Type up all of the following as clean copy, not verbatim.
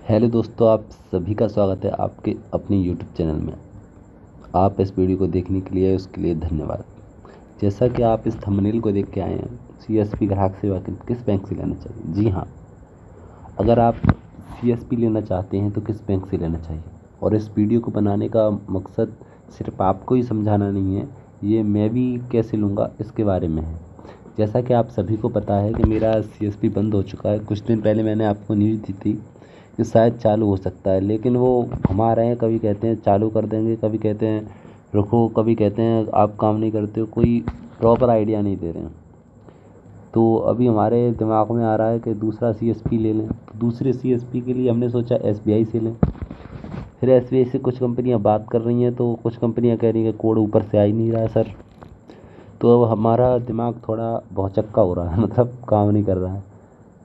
Hello दोस्तों, आप सभी का स्वागत है आपके अपनी यूट्यूब चैनल में। आप इस वीडियो को देखने के लिए उसके लिए धन्यवाद। जैसा कि आप इस थंबनेल को देख के आए हैं, सीएसपी ग्राहक सेवा केंद्र किस बैंक से लेना चाहिए। जी हाँ, अगर आप सीएसपी लेना चाहते हैं तो किस बैंक से लेना चाहिए। और इस वीडियो को बनाने का मकसद सिर्फ आपको ही समझाना नहीं है, ये मैं भी कैसे लूँगा इसके बारे में है। जैसा कि आप सभी को पता है कि मेरा सीएसपी बंद हो चुका है। कुछ दिन पहले मैंने आपको न्यूज़ दी थी कि शायद चालू हो सकता है, लेकिन वो घुमा रहे हैं। कभी कहते हैं चालू कर देंगे, कभी कहते हैं रुको, कभी कहते हैं आप काम नहीं करते हो। कोई प्रॉपर आइडिया नहीं दे रहे हैं। तो अभी हमारे दिमाग में आ रहा है कि दूसरा सीएसपी ले लें। तो दूसरे सीएसपी के लिए हमने सोचा एसबीआई से लें। फिर एसबीआई से कुछ कंपनियां बात कर रही हैं, तो कुछ कंपनियां कह रही हैं कि कोड ऊपर से आ ही नहीं रहा है सर। तो अब हमारा दिमाग थोड़ा भौचक्का हो रहा है, मतलब काम नहीं कर रहा है।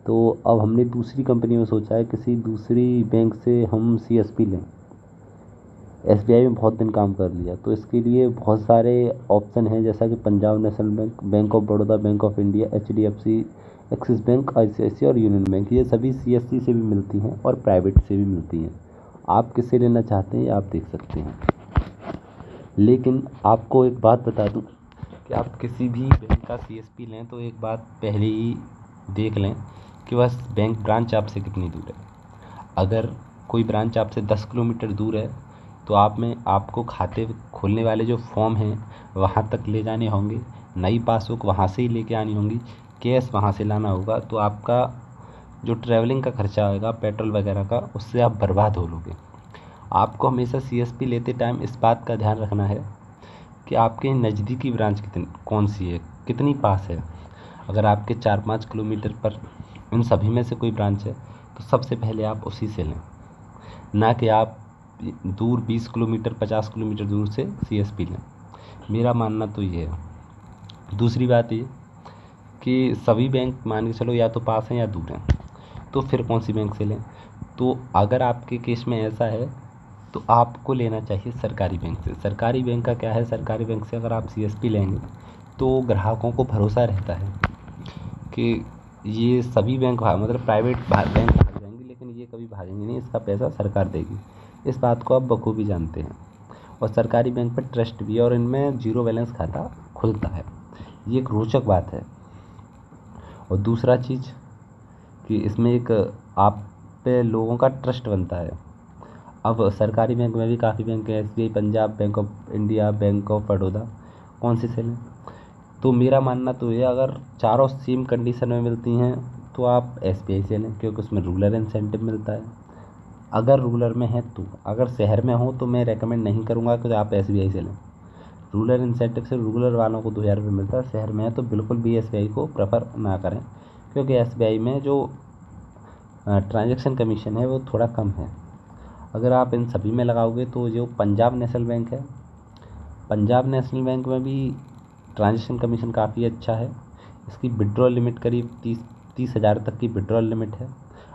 तो अब हमने दूसरी कंपनी में सोचा है किसी दूसरी बैंक से हम सीएसपी लें। एसबीआई में बहुत दिन काम कर लिया, तो इसके लिए बहुत सारे ऑप्शन हैं, जैसा कि Punjab national bank, bank of Baroda, bank of India, HDFC, axis bank, ICICI और यूनियन बैंक। ये सभी सीएससी से भी मिलती हैं और प्राइवेट से भी मिलती हैं। आप किससे लेना चाहते हैं आप देख सकते हैं। लेकिन आपको एक बात बता दूं कि आप किसी भी बैंक का सीएसपी लें तो एक बात पहले ही देख लें कि बस बैंक ब्रांच आपसे कितनी दूर है। अगर कोई ब्रांच आपसे 10 किलोमीटर दूर है तो आपको खाते खोलने वाले जो फॉर्म हैं वहाँ तक ले जाने होंगे, नई पासबुक वहाँ से ही लेके आनी होगी, कैश वहाँ से लाना होगा। तो आपका जो ट्रैवलिंग का खर्चा आएगा पेट्रोल वगैरह का, उससे आप बर्बाद हो लोगे। आपको हमेशा सीएसपी लेते टाइम इस बात का ध्यान रखना है कि आपके नज़दीकी ब्रांच कौन सी है, कितनी पास है। अगर आपके 4-5 किलोमीटर पर उन सभी में से कोई ब्रांच है तो सबसे पहले आप उसी से लें, ना कि आप दूर 20 किलोमीटर 50 किलोमीटर दूर से सीएसपी लें। मेरा मानना तो ये है। दूसरी बात ये कि सभी बैंक मान के चलो या तो पास हैं या दूर हैं, तो फिर कौन सी बैंक से लें। तो अगर आपके केस में ऐसा है तो आपको लेना चाहिए सरकारी बैंक से। सरकारी बैंक का क्या है, सरकारी बैंक से अगर आप सीएसपी लेंगे तो ग्राहकों को भरोसा रहता है कि ये सभी बैंक मतलब प्राइवेट बैंक भाग जाएंगे, लेकिन ये कभी भागेंगे नहीं, इसका पैसा सरकार देगी। इस बात को आप बखूबी जानते हैं। और सरकारी बैंक पर ट्रस्ट भी है और इनमें जीरो बैलेंस खाता खुलता है। ये एक रोचक बात है। और दूसरा चीज़ कि इसमें एक आप पे लोगों का ट्रस्ट बनता है। अब सरकारी बैंक में भी काफ़ी बैंक है, SBI, Punjab, bank of India, bank of Baroda. कौन सी से लें? तो मेरा मानना तो ये, अगर चारों सेम कंडीशन में मिलती हैं तो आप एसबीआई से लें, क्योंकि उसमें रूरल इंसेंटिव मिलता है। अगर रूरल में है तो, अगर शहर में हो तो मैं रेकमेंड नहीं करूँगा कि आप एसबीआई से लें। रूरल इंसेंटिव से रूरल वालों को 2000 रुपये मिलता है, शहर में है तो बिल्कुल भी एसबीआई को प्रेफर ना करें, क्योंकि एसबीआई में जो ट्रांजैक्शन कमीशन है वो थोड़ा कम है। अगर आप इन सभी में लगाओगे तो जो पंजाब नेशनल बैंक है, पंजाब नेशनल बैंक में भी ट्रांजैक्शन कमीशन काफ़ी अच्छा है। इसकी विड्रॉल लिमिट करीब 30,000 तक की विड्रॉल लिमिट है।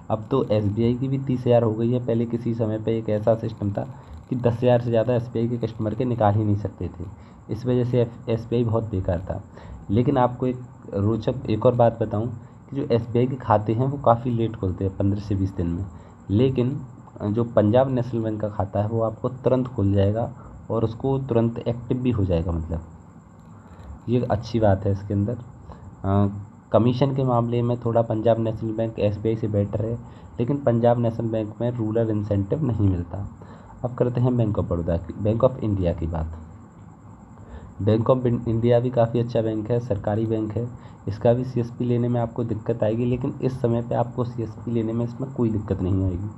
अब तो एसबीआई की भी 30,000 हो गई है। पहले किसी समय पे एक ऐसा सिस्टम था कि 10,000 से ज़्यादा एसबीआई के कस्टमर के निकाल ही नहीं सकते थे। इस वजह से एसबीआई बहुत बेकार था। लेकिन आपको एक रोचक एक और बात बताऊं कि जो एसबीआई के खाते हैं वो काफ़ी लेट खुलते हैं, 15 से 20 दिन में। लेकिन जो पंजाब नेशनल बैंक का खाता है वो आपको तुरंत खुल जाएगा और उसको तुरंत एक्टिव भी हो जाएगा। मतलब ये अच्छी बात है इसके अंदर। कमीशन के मामले में थोड़ा पंजाब नेशनल बैंक एसबीआई से बेटर है, लेकिन पंजाब नेशनल बैंक में रूरल इंसेंटिव नहीं मिलता। अब करते हैं बैंक ऑफ बड़ौदा की, बैंक ऑफ इंडिया की बात। बैंक ऑफ इंडिया भी काफ़ी अच्छा बैंक है, सरकारी बैंक है। इसका भी सीएसपी लेने में आपको दिक्कत आएगी, लेकिन इस समय पे आपको सीएसपी लेने में इसमें कोई दिक्कत नहीं आएगी,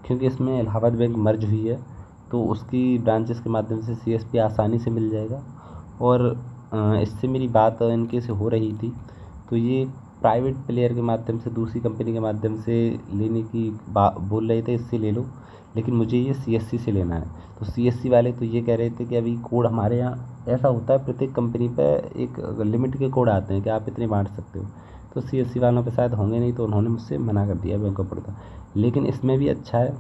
क्योंकि इसमें इलाहाबाद बैंक मर्ज हुई है, तो उसकी ब्रांचेस के माध्यम से सीएसपी आसानी से मिल जाएगा। और इससे मेरी बात इनके से हो रही थी, तो ये प्राइवेट प्लेयर के माध्यम से, दूसरी कंपनी के माध्यम से लेने की बोल रहे थे, इससे ले लो, लेकिन मुझे ये सीएससी से लेना है। तो सीएससी वाले तो ये कह रहे थे कि अभी कोड हमारे यहाँ ऐसा होता है, प्रत्येक कंपनी पे एक लिमिट के कोड आते हैं कि आप इतने बांट सकते हो। तो सीएससी वालों पे शायद होंगे नहीं, तो उन्होंने मुझसे मना कर दिया, बैंक ऑफ बड़ौदा। लेकिन इसमें भी अच्छा है,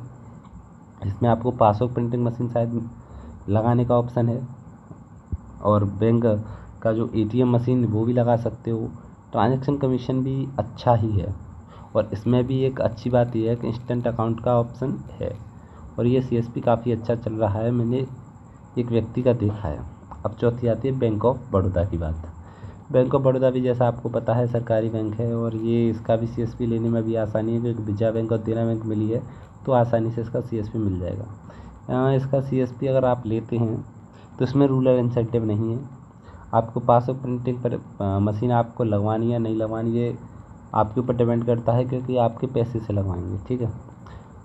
इसमें आपको पासबुक प्रिंटिंग मशीन शायद लगाने का ऑप्शन है, और बैंक का जो एटीएम मशीन वो भी लगा सकते हो। ट्रांजैक्शन कमीशन भी अच्छा ही है। और इसमें भी एक अच्छी बात यह है कि इंस्टेंट अकाउंट का ऑप्शन है और ये CSP काफ़ी अच्छा चल रहा है, मैंने एक व्यक्ति का देखा है। अब चौथी आती है बैंक ऑफ बड़ौदा की बात। बैंक ऑफ बड़ौदा भी जैसा आपको पता है सरकारी बैंक है और ये इसका भी CSP लेने में भी आसानी है, क्योंकि विजया बैंक और देना बैंक मिली है तो आसानी से इसका CSP मिल जाएगा। इसका CSP अगर आप लेते हैं तो इसमें रूरल इंसेंटिव नहीं है। आपको पासबुक प्रिंटिंग पर मशीन आपको लगवानी है नहीं लगवानी, ये आपके ऊपर डिपेंड करता है, क्योंकि आपके पैसे से लगवाएंगे, ठीक है।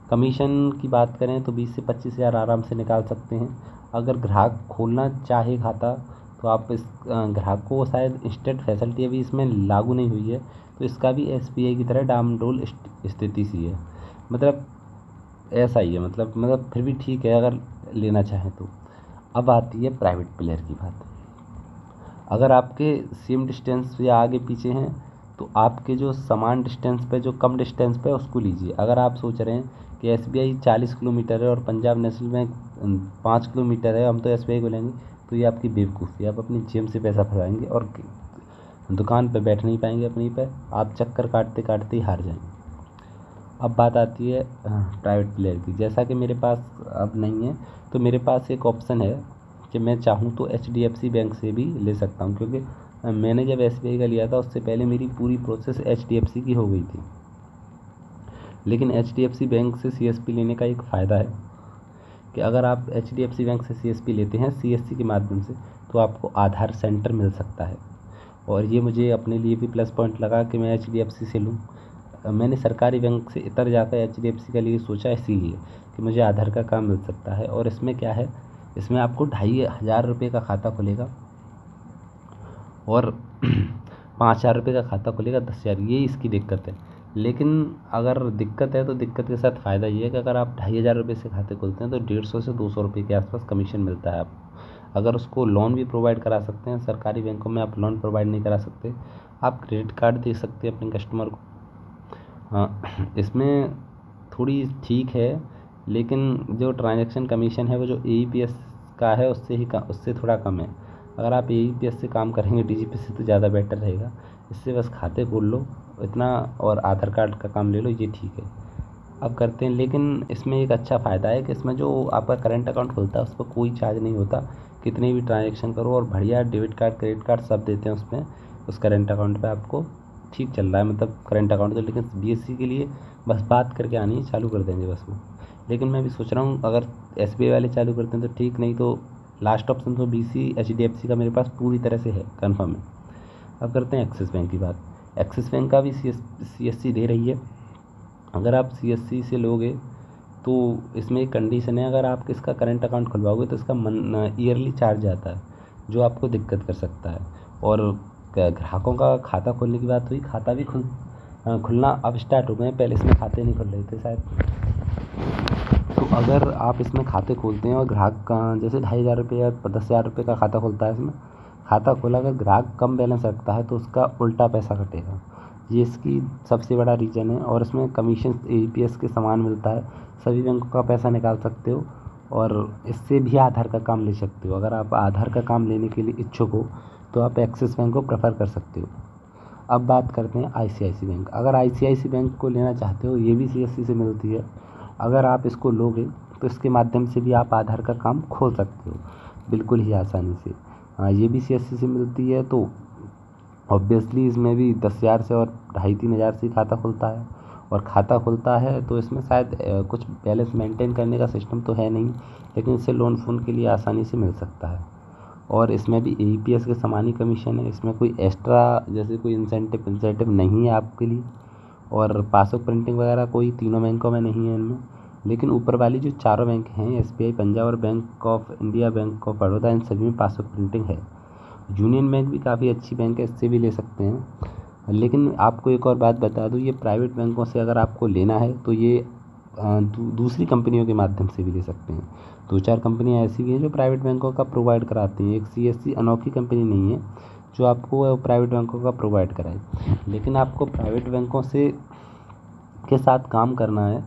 कमीशन की बात करें तो 20 से 25 हज़ार आराम से निकाल सकते हैं। अगर ग्राहक खोलना चाहे खाता तो आप इस ग्राहक को शायद इंस्टेंट फैसिलिटी अभी इसमें लागू नहीं हुई है, तो इसका भी SBI की तरह डामाडोल स्थिति सी है, मतलब ऐसा ही है, मतलब फिर भी ठीक है अगर लेना चाहें तो। अब आती है प्राइवेट प्लेयर की बात। अगर आपके सेम डिस्टेंस या आगे पीछे हैं तो आपके जो समान डिस्टेंस पे, जो कम डिस्टेंस पे उसको लीजिए। अगर आप सोच रहे हैं कि SBI 40 किलोमीटर है और पंजाब नेशनल बैंक 5 किलोमीटर है, हम तो SBI को लेंगे, तो ये आपकी बेवकूफ़ी है। आप अपनी जेब से पैसा फंसाएंगे और दुकान पे बैठ नहीं पाएंगे अपनी पे, आप चक्कर काटते काटते ही हार जाएंगे। अब बात आती है प्राइवेट प्लेयर की। जैसा कि मेरे पास अब नहीं है तो मेरे पास एक ऑप्शन है कि मैं चाहूँ तो HDFC बैंक से भी ले सकता हूँ, क्योंकि मैंने जब SBI का लिया था उससे पहले मेरी पूरी प्रोसेस HDFC की हो गई थी। लेकिन HDFC बैंक से CSP लेने का एक फ़ायदा है कि अगर आप HDFC बैंक से CSP लेते हैं CSC के माध्यम से, तो आपको आधार सेंटर मिल सकता है। और ये मुझे अपने लिए भी प्लस पॉइंट लगा कि मैं HDFC से लूँ। मैंने सरकारी बैंक से इतर जाकर HDFC के लिए सोचा, इसीलिए कि मुझे आधार का काम मिल सकता है। और इसमें क्या है, इसमें आपको 2500 रुपये का खाता खुलेगा और 5000 रुपये का खाता खुलेगा 10,000, ये इसकी दिक्कत है। लेकिन अगर दिक्कत है तो दिक्कत के साथ फ़ायदा ये है कि अगर आप 2500 रुपये से खाते खोलते हैं तो 150 से 200 रुपये के आसपास कमीशन मिलता है आपको। अगर उसको लोन भी प्रोवाइड करा सकते हैं, सरकारी बैंकों में आप लोन प्रोवाइड नहीं करा सकते, आप क्रेडिट कार्ड दे सकते हैं अपने कस्टमर को। हाँ, इसमें थोड़ी ठीक है, लेकिन जो ट्रांजैक्शन कमीशन है वो जो AEPS का है उससे थोड़ा कम है। अगर आप AEPS से काम करेंगे DGP से तो ज़्यादा बेटर रहेगा। इससे बस खाते खोल लो इतना और आधार कार्ड का काम ले लो, ये ठीक है। अब करते हैं, लेकिन इसमें एक अच्छा फ़ायदा है कि इसमें जो आपका करंट अकाउंट खुलता है उस पर कोई चार्ज नहीं होता, कितने भी ट्रांजैक्शन करो, और बढ़िया डेबिट कार्ड क्रेडिट कार्ड सब देते हैं उसमें, उस करंट अकाउंट पे आपको ठीक चल रहा है, मतलब करंट अकाउंट तो। लेकिन BSC के लिए बस बात करके आनी है, चालू कर देंगे बस वो। लेकिन मैं भी सोच रहा हूँ अगर SBI वाले चालू करते हैं तो ठीक, नहीं तो लास्ट ऑप्शन तो BC HDFC का मेरे पास पूरी तरह से है, कन्फर्म है। अब करते हैं एक्सिस बैंक की बात। एक्सिस बैंक का भी CSC दे रही है। अगर आप CSC से लोगे तो इसमें एक कंडीशन है, अगर आप इसका करंट अकाउंट खुलवाओगे तो इसका ईयरली चार्ज आता है, जो आपको दिक्कत कर सकता है। और ग्राहकों का खाता खोलने की बात हुई, खाता भी खुलना अब स्टार्ट हो गए हैं, पहले इसमें खाते नहीं खुल रहे थे शायद। तो अगर आप इसमें खाते खोलते हैं और ग्राहक का जैसे 2500 रुपये या 10,000 रुपये का खाता खुलता है, इसमें खाता खोला, अगर ग्राहक कम बैलेंस रखता है तो उसका उल्टा पैसा कटेगा, ये इसकी सबसे बड़ा रीज़न है। और इसमें कमीशन AEPS के समान मिलता है, सभी बैंकों का पैसा निकाल सकते हो और इससे भी आधार का काम ले सकते हो। अगर आप आधार का काम लेने के लिए इच्छुक हो तो आप एक्सिस बैंक को प्रेफर कर सकते हो। अब बात करते हैं ICICI बैंक। अगर ICICI बैंक को लेना चाहते हो, ये भी CSC से मिलती है। अगर आप इसको लोगे तो इसके माध्यम से भी आप आधार का काम खोल सकते हो बिल्कुल ही आसानी से। हाँ, ये भी CSC से मिलती है, तो ऑब्वियसली इसमें भी 10,000 से और 2,500-3 हज़ार से खाता खुलता है। और खाता खुलता है तो इसमें शायद कुछ बैलेंस मेंटेन करने का सिस्टम तो है नहीं, लेकिन इससे लोन फोन के लिए आसानी से मिल सकता है। और इसमें भी AEPS के समान ही कमीशन है, इसमें कोई एक्स्ट्रा जैसे कोई इंसेंटिव नहीं है आपके लिए। और पासबुक प्रिंटिंग वगैरह कोई तीनों बैंकों में नहीं है इनमें। लेकिन ऊपर वाली जो चारों बैंक हैं, SBI, पंजाब और bank of India, bank of Baroda, इन सभी में पासबुक प्रिंटिंग है। यूनियन बैंक भी काफ़ी अच्छी बैंक है, इससे भी ले सकते हैं। लेकिन आपको एक और बात बता दूँ, ये प्राइवेट बैंकों से अगर आपको लेना है तो ये दूसरी कंपनियों के माध्यम से भी ले सकते हैं। 2-4 कंपनियां ऐसी भी हैं जो प्राइवेट बैंकों का प्रोवाइड कराती हैं। एक CSC अनोखी कंपनी नहीं है जो आपको प्राइवेट बैंकों का प्रोवाइड कराए। लेकिन आपको प्राइवेट बैंकों से के साथ काम करना है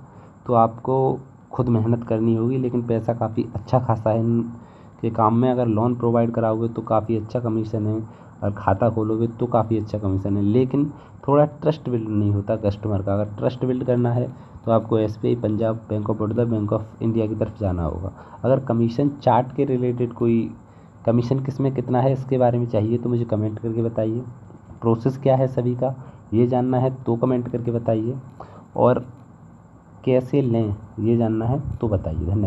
तो आपको खुद मेहनत करनी होगी, लेकिन पैसा काफ़ी अच्छा खासा है इनके काम में। अगर लोन प्रोवाइड कराओगे तो काफ़ी अच्छा कमीशन है, अगर खाता खोलोगे तो काफ़ी अच्छा कमीशन है, लेकिन थोड़ा ट्रस्ट बिल्ड नहीं होता कस्टमर का। अगर ट्रस्ट बिल्ड करना है तो आपको SBI, Punjab, bank of Baroda, bank of India की तरफ जाना होगा। अगर कमीशन चार्ट के रिलेटेड कोई कमीशन किस में कितना है इसके बारे में चाहिए तो मुझे कमेंट करके बताइए। प्रोसेस क्या है सभी का ये जानना है तो कमेंट करके बताइए, और कैसे लें ये जानना है तो बताइए। धन्यवाद।